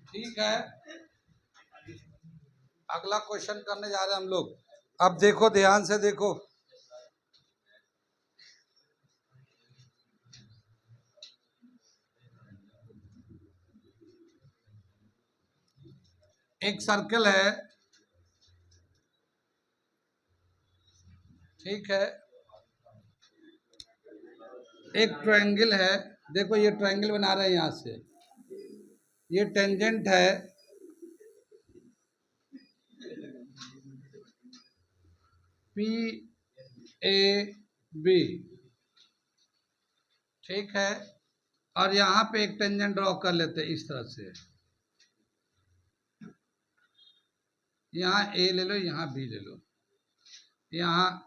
ठीक है, अगला क्वेश्चन करने जा रहे हैं हम लोग। अब देखो, ध्यान से देखो। एक सर्कल है, ठीक है, एक ट्रायंगल है। देखो ये ट्रायंगल बना रहे हैं, यहां से ये टेंजेंट है, पी ए बी, ठीक है। और यहां पे एक टेंजेंट ड्रॉ कर लेते हैं इस तरह से। यहाँ ए ले लो, यहाँ बी ले लो, यहाँ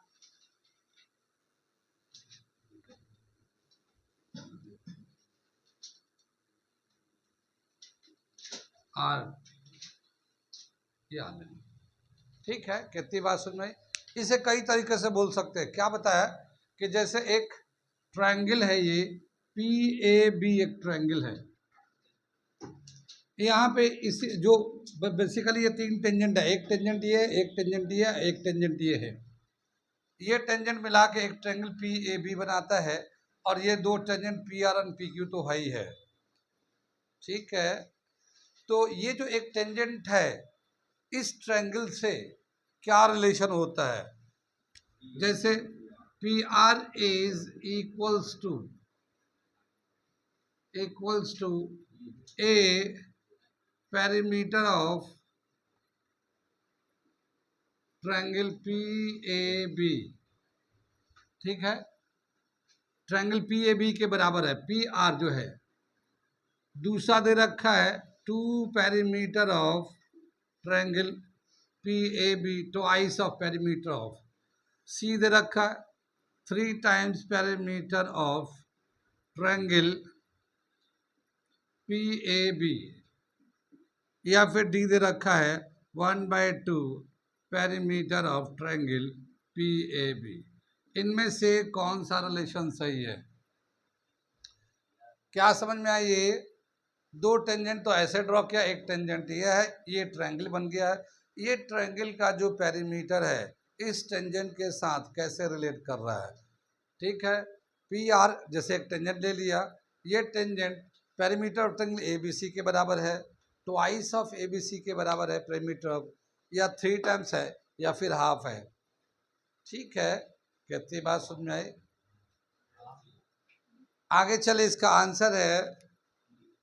आर, यहाँ ले लो, ठीक है। कितनी बात सुन में, इसे कई तरीके से बोल सकते हैं। क्या बताया कि जैसे एक ट्रायंगल है, ये पी ए बी एक ट्रायंगल है। यहाँ पे इस जो बेसिकली ये तीन टेंजेंट है, एक टेंजेंट ये, एक टेंजेंट ये, एक टेंजेंट ये है। ये टेंजेंट मिला के एक ट्रायंगल पी ए बी बनाता है, और ये दो tangent P R and P Q तो है ही है, ठीक है। तो ये जो एक टेंजेंट है, इस ट्रायंगल से क्या रिलेशन होता है? जैसे P R is equals to A perimeter of triangle P A B, ठीक है। ट्रायंगल पी ए बी के बराबर है पी आर जो है। दूसरा दे रखा है 2 perimeter of triangle P A B, twice of perimeter of. C दे रखा है 3 times perimeter of triangle P A B, या फिर डी दे रखा है 1/2 perimeter of triangle P A B. इनमें से कौन सा रिलेशन सही है? क्या समझ में आई? ये दो टेंजेंट तो ऐसे ड्रॉ किया, एक टेंजेंट ये है, ये ट्रायंगल बन गया है। ये ट्रायंगल का जो पेरीमीटर है इस टेंजेंट के साथ कैसे रिलेट कर रहा है, ठीक है। पी आर जैसे एक टेंजेंट ले लिया, ये tangent perimeter of triangle A B C के बराबर है, twice of A B C के बराबर है पेरीमीटर ऑफ, या 3 टाइम्स है, या फिर हाफ है, ठीक है। कितनी बात समझ में आई? आगे चले, इसका आंसर है,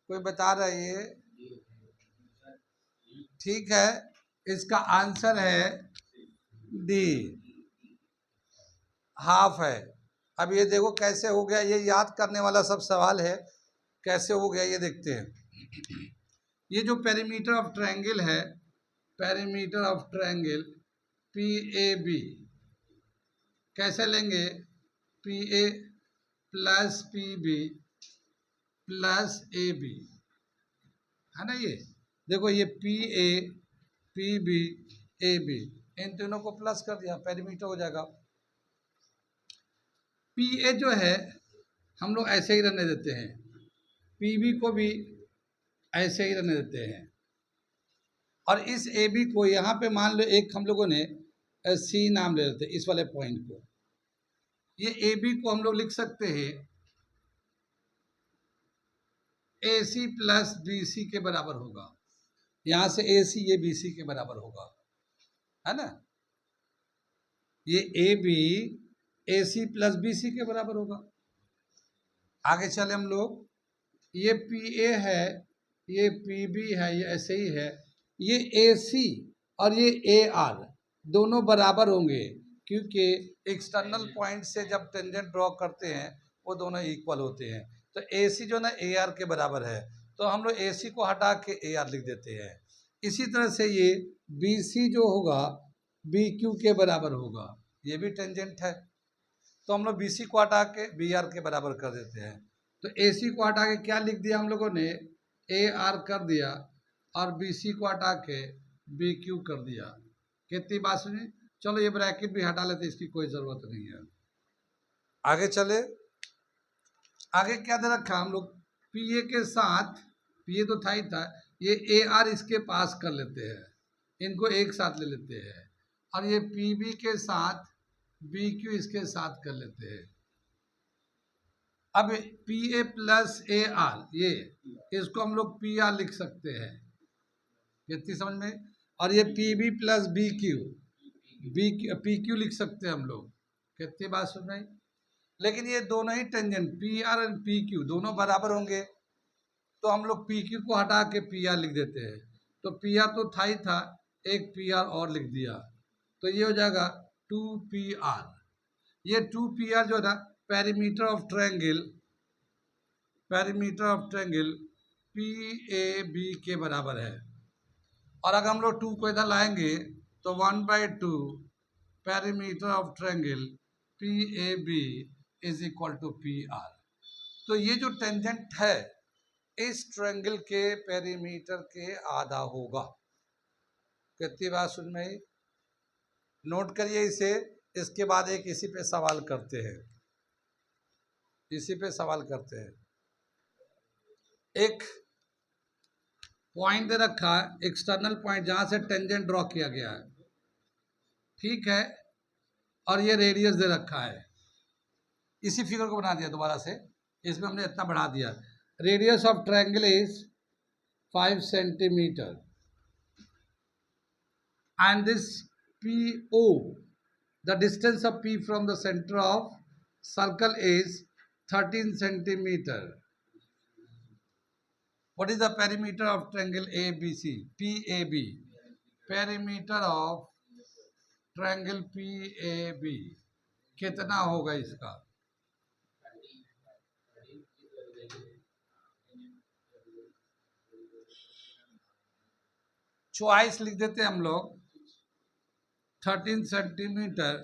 कोई बता रहा है ये, ठीक है। इसका आंसर है डी, हाफ है। अब ये देखो कैसे हो गया, ये याद करने वाला सब सवाल है, कैसे हो गया ये देखते हैं। ये जो पेरीमीटर ऑफ ट्रायंगल है, perimeter of triangle P A B, कैसे लेंगे? P A plus P B plus A B, है ना। ये देखो, ये P A P B A B, इन तीनों को प्लस कर दिया, पेरीमीटर हो जाएगा। पी ए जो है हम लोग ऐसे ही रहने देते हैं, पी बी को भी ऐसे ही रहने देते हैं, और इस ए बी को यहाँ पे मान लो एक हम लोगों ने सी नाम ले लेते हैं, इस वाले पॉइंट को। ये ए बी को हम लोग लिख सकते हैं ए सी प्लस बी सी के बराबर होगा। यहाँ से ए सी ये बी सी के बराबर होगा, है ना। ये A B A C plus B C के बराबर होगा। आगे चले हम लोग, ये पी ए है, ये पी बी है, ये ऐसे ही है। ये ए सी और ये ए आर दोनों बराबर होंगे, क्योंकि एक्सटर्नल पॉइंट से जब टेंजेंट ड्रॉ करते हैं वो दोनों इक्वल होते हैं। तो ए सी जो ना ए आर के बराबर है, तो हम लोग ए सी को हटा के ए आर लिख देते हैं। इसी तरह से ये बी सी जो होगा बी क्यू के बराबर होगा, ये भी टेंजेंट है, तो हम लोग बी सी को हटा के बी आर के बराबर कर देते हैं। तो ए सी को हटा के क्या लिख दिया हम लोगों ने? ए आर कर दिया, और बी सी को हटा के बी क्यू कर दिया। कितनी बात सुनी? चलो ये ब्रैकेट भी हटा लेते, इसकी कोई जरूरत नहीं है। आगे चले, आगे क्या दे रखा हम लोग? पी ए के साथ, पी ए तो था ही था, ये ए आर इसके पास कर लेते हैं, इनको एक साथ ले लेते हैं, और ये पी बी के साथ बी क्यू इसके साथ कर लेते हैं। अब P A plus A R, ये इसको हम लोग पी आर लिख सकते हैं, कितनी समझ में। और ये P B plus B Q, P Q लिख सकते हैं हम लोग, कितनी बात सुन रहे। लेकिन ये दोनों ही टेंजेंट पी आर और पी क्यू दोनों बराबर होंगे, तो हम लोग पी क्यू को हटा के पी आर लिख देते हैं। तो पी आर तो था ही था, एक पी आर और लिख दिया, तो ये हो जाएगा 2 पी आर। ये 2 पी आर जो है ना, perimeter of triangle, perimeter of triangle P A B के बराबर है। और अगर हम लोग 2 को इधर लाएंगे तो 1/2 perimeter of triangle P A B is equal to P R. तो ये जो टेंजेंट है इस ट्रायंगल के पेरीमीटर के आधा होगा। कितनी बात सुन में, नोट करिए इसे। इसके बाद एक इसी पे सवाल करते हैं, इसी पे सवाल करते हैं। एक पॉइंट दे रखा है, एक्सटर्नल पॉइंट जहां से टेंजेंट ड्रॉ किया गया है, ठीक है, और ये रेडियस दे रखा है। इसी फिगर को बना दिया दोबारा से, इसमें हमने इतना बढ़ा दिया। Radius of triangle is 5 centimetre and this PO, the distance of P from the center of circle is 13 centimeter. What is the perimeter of triangle ABC? PAB. Perimeter of triangle PAB कितना होगा इसका? Choice लिख देते हैं हम लोग, 13 centimetre,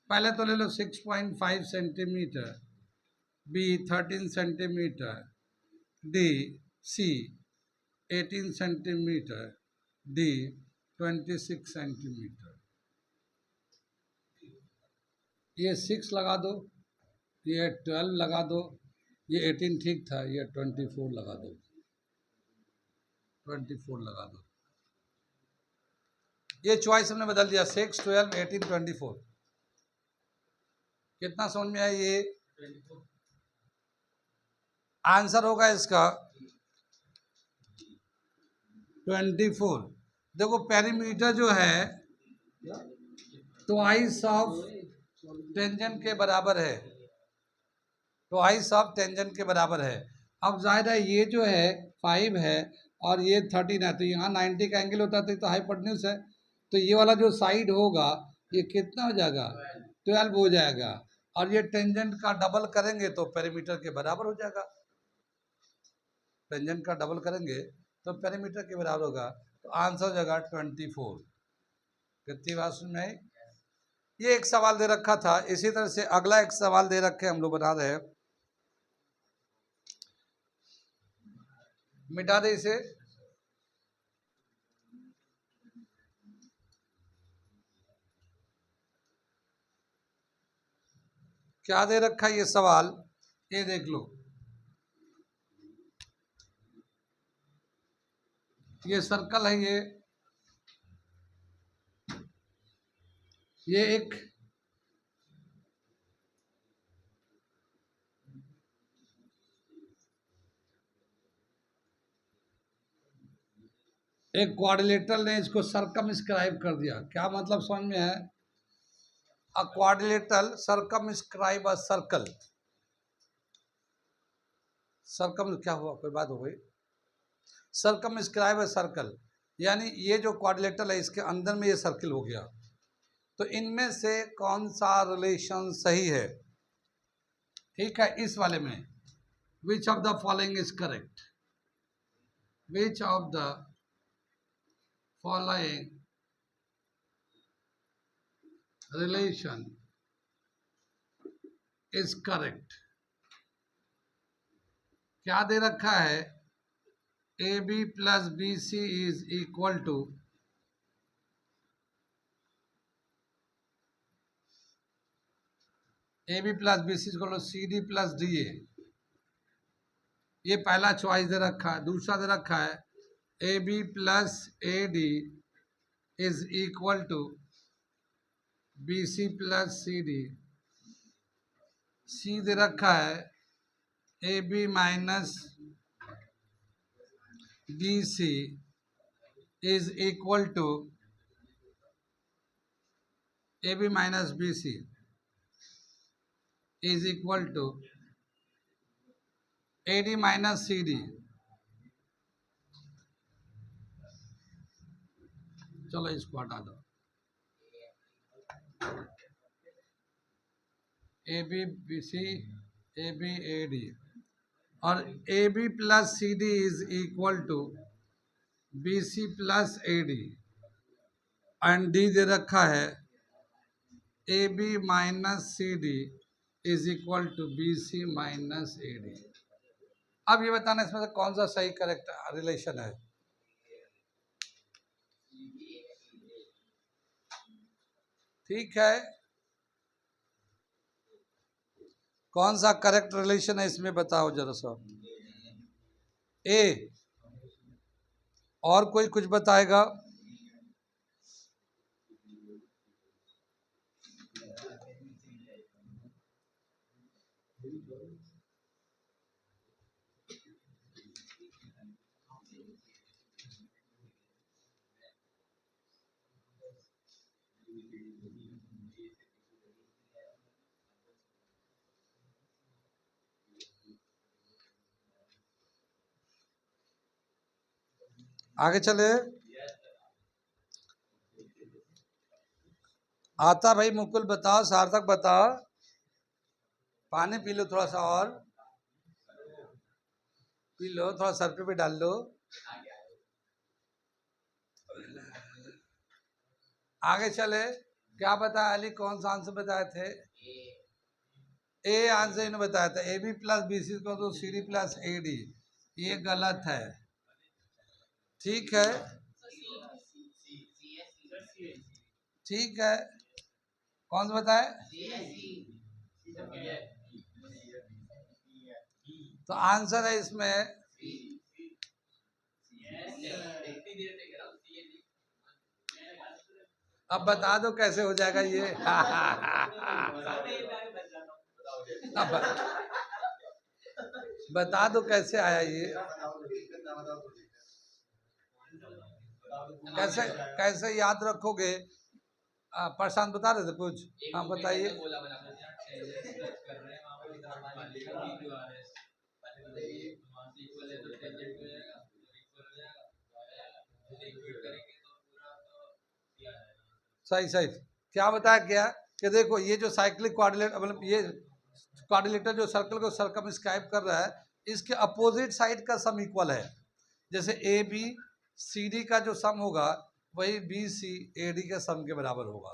पहले तो ले लो 6.5 centimetre, B 13 centimetre, D C 18 centimetre, D 26 centimetre. ये 6 लगा दो, ये 12 लगा दो, ये 18 ठीक था, ये 24 लगा दो, 24 लगा दो। ये चॉइस हमने बदल दिया, 6, 12, 18, 24। कितना समझ में आया? ये आंसर होगा इसका 24। देखो पेरीमीटर जो है ट्वाइस ऑफ टेंजेंट के बराबर है, ट्वाइस ऑफ टेंजेंट के बराबर है। अब जाहिर है ये जो है 5 है और ये 13 है, तो यहाँ 90 का एंगल होता है तो हाइपोटेन्यूज है, तो ये वाला जो साइड होगा ये कितना हो जाएगा? 12 हो जाएगा। और ये टेंजेंट का डबल करेंगे तो पेरीमीटर के बराबर हो जाएगा। टेंजेंट का डबल करेंगे तो पेरीमीटर के बराबर होगा, तो आंसर हो जाएगा 24। कितनी बात सुन में आई? ये एक सवाल दे रखा था। इसी तरह से अगला एक सवाल दे रखे हम लोग बना रहे हैं, मिटा दे इसे। क्या दे रखा है ये सवाल, ये देख लो। ये सर्कल है, ये एक क्वाड्रिलेटरल ने इसको सरकमस्क्राइब कर दिया। क्या मतलब समझ में है? A quadrilateral circumscribe a circle. Circum क्या हुआ, कोई बात हो गई? सरकमस्क्राइब अ सर्कल यानी ये जो क्वाड्रिलेटरल है इसके अंदर में ये सर्किल हो गया। तो इनमें से कौन सा रिलेशन सही है? ठीक है, इस वाले में which of the following is correct? Which of the following relation is correct? क्या दे रखा है? A B plus B C is equal to A B plus B C equal to C D plus D A. ये पहला choice दे रखा है। दूसरा दे रखा है A B plus A D is equal to B C plus C D. C दे रखा है A B minus B C is equal to A B minus B C is equal to A D minus C D. चलो इसको हटा दो। A B B C A B A D और A B plus C D is equal to B C plus A D and D दे रखा है A B minus C D is equal to B C minus A D. अब ये बताना इसमें से कौन सा सही करेक्ट रिलेशन है। ठीक है, कौन सा करेक्ट रिलेशन है इसमें बताओ जरा सा। ए, और कोई कुछ बताएगा? आगे चले। आता भाई मुकुल बताओ, सार्थक बताओ। पानी पी लो थोड़ा सा और पी लो, थोड़ा सर पे भी डाल लो। आगे चले। क्या बताया अली, कौन सा आंसर बताए थे? ए आंसर इन्होंने बताया था। A B plus B C को तो C D plus A D, ये गलत है। ठीक है, ठीक है, कौन सा बताए? तो आंसर है इसमें अब बता दो कैसे हो जाएगा ये। अब बता दो कैसे आया ये, कैसे कैसे याद रखोगे? प्रशांत बता रहे थे कुछ, हाँ बताइए। सही सही, क्या बताया क्या कि देखो ये जो साइक्लिक कोऑर्डिनेटर मतलब ये कोऑर्डिनेटर जो सर्कल को सर्कमस्क्राइब कर रहा है, इसके अपोजिट साइड का सम इक्वल है। जैसे ए बी सी डी का जो सम होगा वही बी सी ए डी के सम के बराबर होगा।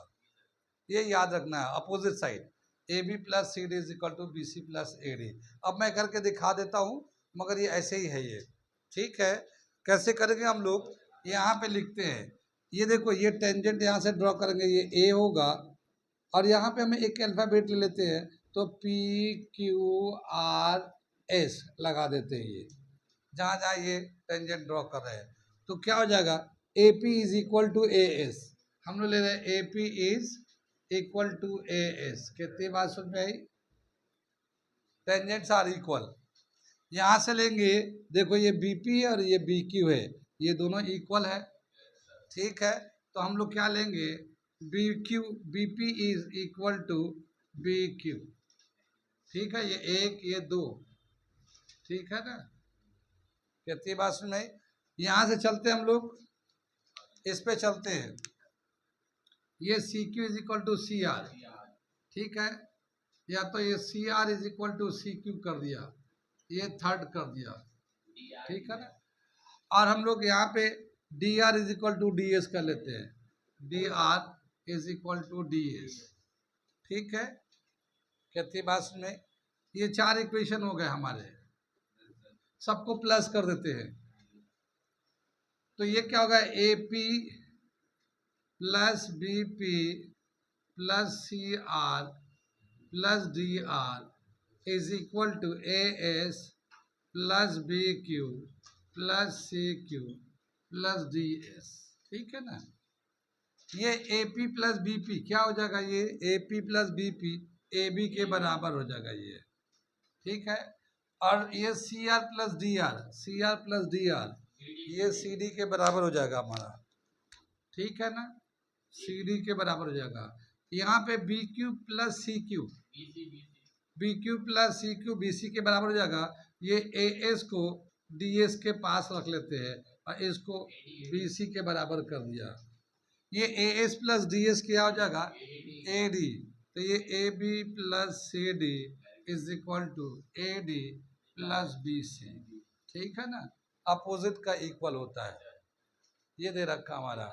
ये याद रखना है, opposite side A B plus C D is equal to B C plus A D. अब मैं करके दिखा देता हूँ, मगर ये ऐसे ही है ये। ठीक है, कैसे करेंगे हम लोग? यहाँ पे लिखते हैं, ये देखो ये टेंजेंट यहाँ से ड्रॉ करेंगे, ये ए होगा और यहाँ पे हमें एक अल्फाबेट ले लेते हैं, तो पी क्यू आर एस लगा देते हैं ये जहाँ जहाँ ये टेंजेंट ड्रॉ कर रहे हैं। तो क्या हो जाएगा? A P is equal to A S. हम लोग ले रहे हैं A P is equal to A S. कितनी बात समझ में आई? Tangents are equal. यहाँ से लेंगे, देखो ये बी पी है और ये बी क्यू है, ये दोनों इक्वल है। ठीक है, तो हम लोग क्या लेंगे? B Q B P is equal to B Q. ठीक है, ये एक ये दो, ठीक है ना? कितनी बात सुन में? यहाँ से चलते हम लोग, इस पे चलते हैं, ये C Q is equal to C R. ठीक है, या तो ये C R is equal to C Q कर दिया, ये थर्ड कर दिया। ठीक है ना? और हम लोग यहाँ पे D R is equal to D S कर लेते हैं, D R is equal to D S. ठीक है, कितनी बात में? ये चार इक्वेशन हो गए हमारे, सबको प्लस कर देते हैं। तो ये क्या होगा? A P plus B P plus C R plus D R is equal to A S plus B Q plus C Q plus D S. ठीक है ना। ये A P plus B P क्या हो जाएगा, ये A P plus B P A B के बराबर हो जाएगा ये। ठीक है। और ये C R plus D R ये सी डी के बराबर हो जाएगा हमारा। ठीक है ना, सी डी के बराबर हो जाएगा। यहाँ पे B Q plus C Q B Q plus C Q B C के बराबर हो जाएगा। ये ए एस को डी एस के पास रख लेते हैं और इसको बी सी के बराबर कर दिया। ये A S plus D S क्या हो जाएगा, ए डी। तो ये A B plus C D is equal to A D plus B C. ठीक है ना, अपोजिट का इक्वल होता है, ये दे रखा हमारा।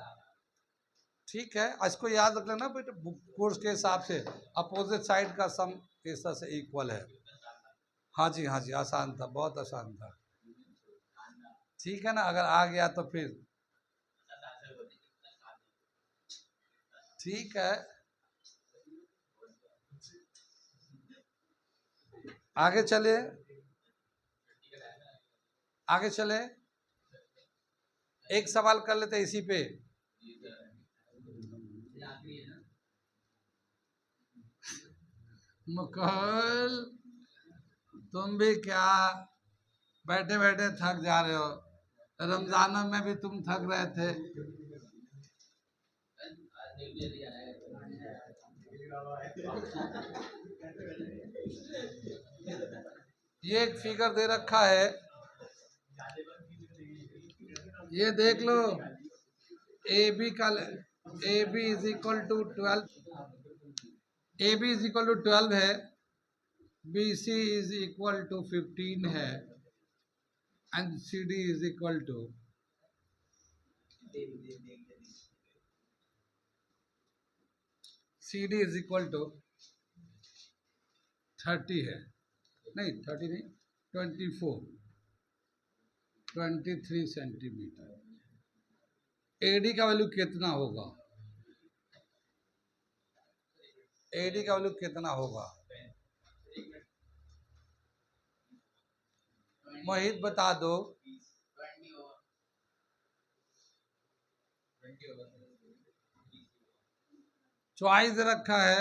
ठीक है, इसको याद रख लेना बेटा, कोर्स के हिसाब से अपोजिट साइड का सम इस तरह से इक्वल है। हाँ जी हाँ जी, आसान था, बहुत आसान था। ठीक है ना, अगर आ गया तो फिर ठीक है। आगे चले, आगे चले, एक सवाल कर लेते इसी पे। मुकुल तुम भी क्या बैठे बैठे थक जा रहे हो, रमजानों में भी तुम थक रहे थे। ये एक फिगर दे रखा है, ये देख लो। ए बी का A B is equal to 12, A B is equal to 12 है, B C is equal to 15 है and C D is equal to C D is equal to 30 है, नहीं 30 नहीं 23 सेंटीमीटर। एडी का वैल्यू कितना होगा, AD का वैल्यू कितना होगा, मोहित बता दो। चॉइस रखा है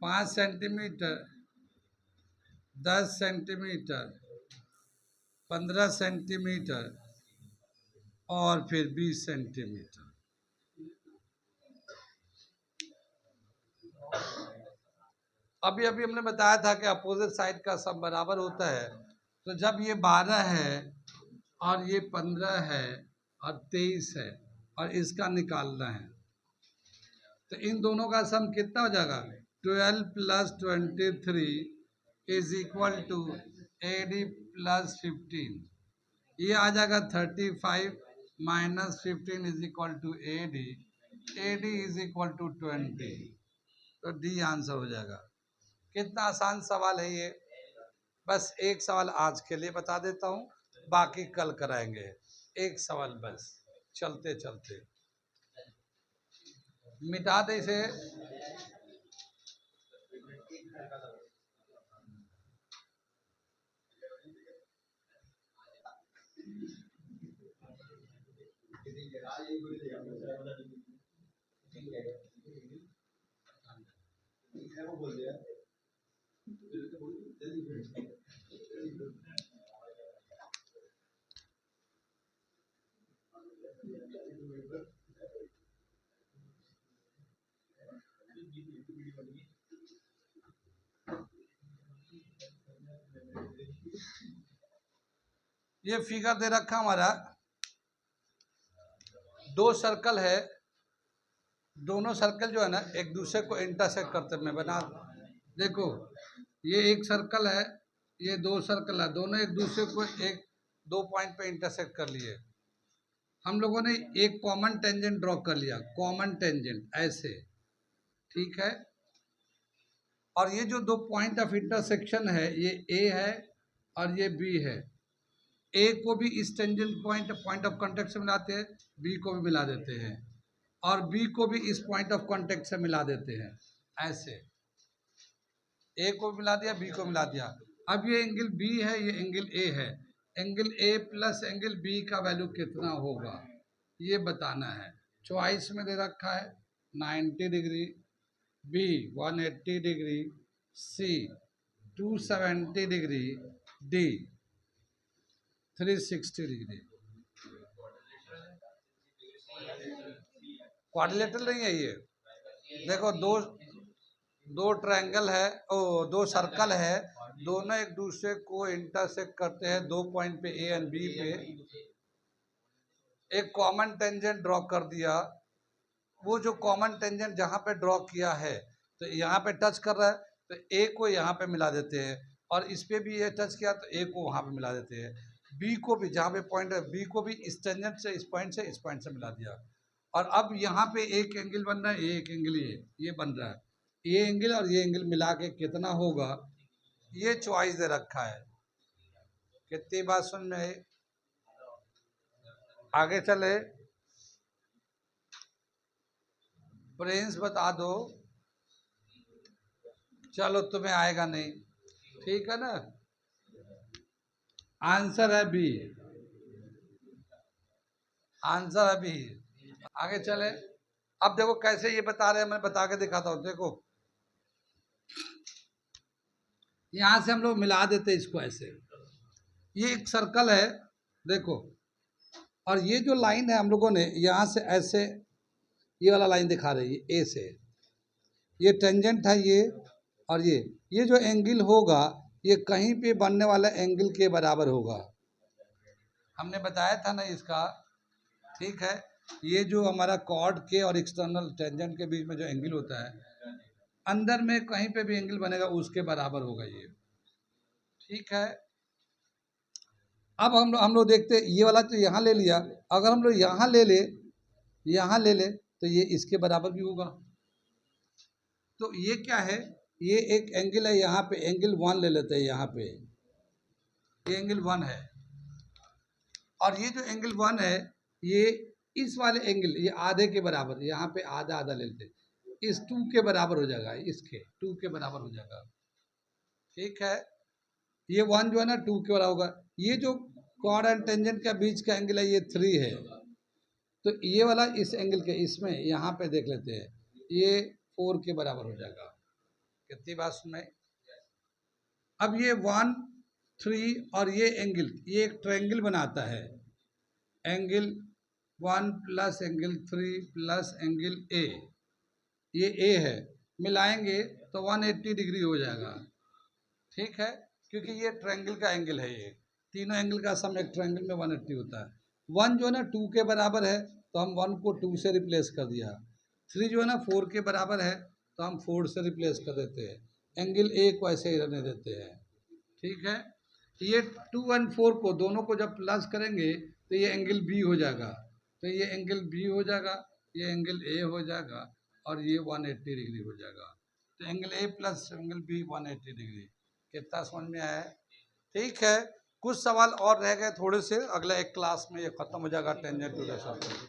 5 सेंटीमीटर, 10 सेंटीमीटर, 15 सेंटीमीटर और फिर 20 सेंटीमीटर। अभी अभी हमने बताया था कि अपोजिट साइड का सब बराबर होता है। तो जब ये 12 है और ये 15 है और 23 है और इसका निकालना है, तो इन दोनों का सम कितना हो जाएगा, 12 plus 23 is equal to A D plus 15। ये आ जाएगा 35 minus 15 is equal to A D is equal to 20। तो डी आंसर हो जाएगा। कितना आसान सवाल है ये। बस एक सवाल आज के लिए बता देता हूँ, बाकी कल कराएंगे। एक सवाल बस, चलते चलते मिटा दे इसे। ये फिगर दे रखा हमारा, दो सर्कल है, दोनों सर्कल जो है ना एक दूसरे को इंटरसेक्ट करते हैं। मैं बना देखो, ये एक सर्कल है, ये दो सर्कल है, दोनों एक दूसरे को एक दो पॉइंट पे इंटरसेक्ट कर लिए। हम लोगों ने एक कॉमन टेंजेंट ड्रॉ कर लिया, कॉमन टेंजेंट ऐसे। ठीक है, और ये जो दो पॉइंट ऑफ इंटरसेक्शन है, ये ए है और ये बी है। ए को भी इस टेंजेंट पॉइंट ऑफ कांटेक्ट से मिलाते हैं, बी को भी मिला देते हैं, और बी को भी इस पॉइंट ऑफ कांटेक्ट से मिला देते हैं ऐसे। ए को मिला दिया, बी को मिला दिया, अब ये एंगल बी है, ये एंगल ए है, angle A plus angle B का वैल्यू कितना होगा ये बताना है। चॉइस में दे रखा है 90 डिग्री, बी 180 डिग्री, सी 270 डिग्री, डी 360 डिग्री। क्वाड्रिलेटरल नहीं है ये। देखो दो ट्रायंगल है, दो सर्कल है, दोनों एक दूसरे को इंटरसेक्ट करते हैं दो पॉइंट पे ए एंड बी पे। एक कॉमन टेंजेंट ड्रॉ कर दिया, वो जो कॉमन टेंजेंट जहां पे ड्रॉ किया है तो यहाँ पे टच कर रहा है तो ए को यहाँ पे मिला देते हैं, और इस पे भी ये टच किया तो ए को वहां पे मिला देते हैं। बी को भी जहाँ पे पॉइंट है बी को भी इस टेंजेंट से इस पॉइंट से मिला दिया। और अब यहाँ पे एक एंगल बन रहा है, एक एंगल ये बन रहा है, ये एंगल और ये एंगल मिला के कितना होगा ये चॉइस दे रखा है। कितनी बात सुन में आई? आगे चले, प्रिंस बता दो। चलो तुम्हें आएगा नहीं, ठीक है ना। आंसर है बी, आंसर है बी। आगे चले, अब देखो कैसे ये बता रहे हैं, मैं बता के दिखाता हूं। देखो यहां से हम लोग मिला देते इसको ऐसे, ये एक सर्कल है देखो, और ये जो लाइन है हम लोगों ने यहां से ऐसे ये वाला लाइन दिखा रही है ए से, ये टेंजेंट है ये, और ये जो एंगल होगा ये कहीं पे बनने वाला एंगल के बराबर होगा। हमने बताया था ना इसका, ठीक है। ये जो हमारा कॉर्ड के और एक्सटर्नल टेंजेंट के बीच में जो एंगल होता है, अंदर में कहीं पे भी एंगल बनेगा उसके बराबर होगा ये, ठीक है। अब हम लोग देखते ये वाला तो यहाँ ले लिया, अगर हम लोग यहाँ ले ले तो ये इसके बराबर भी होगा। तो ये क्या है, ये एक एंगल है, यहाँ पे एंगल 1 ले लेते हैं, यहाँ पे ये एंगल 1 है, और ये जो एंगल 1 है ये इस वाले एंगल ये आधे के बराबर, यहाँ पे आधा आधा ले लेते, इस 2 के बराबर हो जाएगा, इसके 2 के बराबर हो जाएगा, ठीक है। ये 1 जो है ना 2 के बराबर होगा। ये जो कॉर्ड एंड टेंजेंट के बीच का एंगल है ये 3 है, तो ये वाला इस एंगल के इसमें यहाँ पे देख लेते हैं, ये 4 के बराबर हो जाएगा। कितनी बात सुनाई? अब ये 1 3 और ये एंगल, ये एक ट्रायंगल बनाता है, angle 1 plus angle 3 plus angle A, ये ए है, मिलाएंगे तो 180 डिग्री हो जाएगा, ठीक है। क्योंकि ये ट्रायंगल का एंगल है, ये तीनों एंगल का सम एक ट्रायंगल में 180 होता है। 1 जो है ना 2 के बराबर है तो हम 1 को 2 से रिप्लेस कर दिया, 3 जो है ना 4 के बराबर है तो हम 4 से रिप्लेस कर देते हैं, एंगल ए को ऐसे ही रहने देते हैं, ठीक है। ये 2 और 4 को दोनों को जब प्लस करेंगे तो ये एंगल बी हो जाएगा, तो ये एंगल बी हो जाएगा, ये एंगल ए हो जाएगा, और ये 180 डिग्री हो जाएगा। तो angle A plus angle B 180 degree. कितना समझ में आया? ठीक है, कुछ सवाल और रह गए थोड़े से, अगला एक क्लास में ये खत्म हो जाएगा टेंजेंट टू द सर्कल।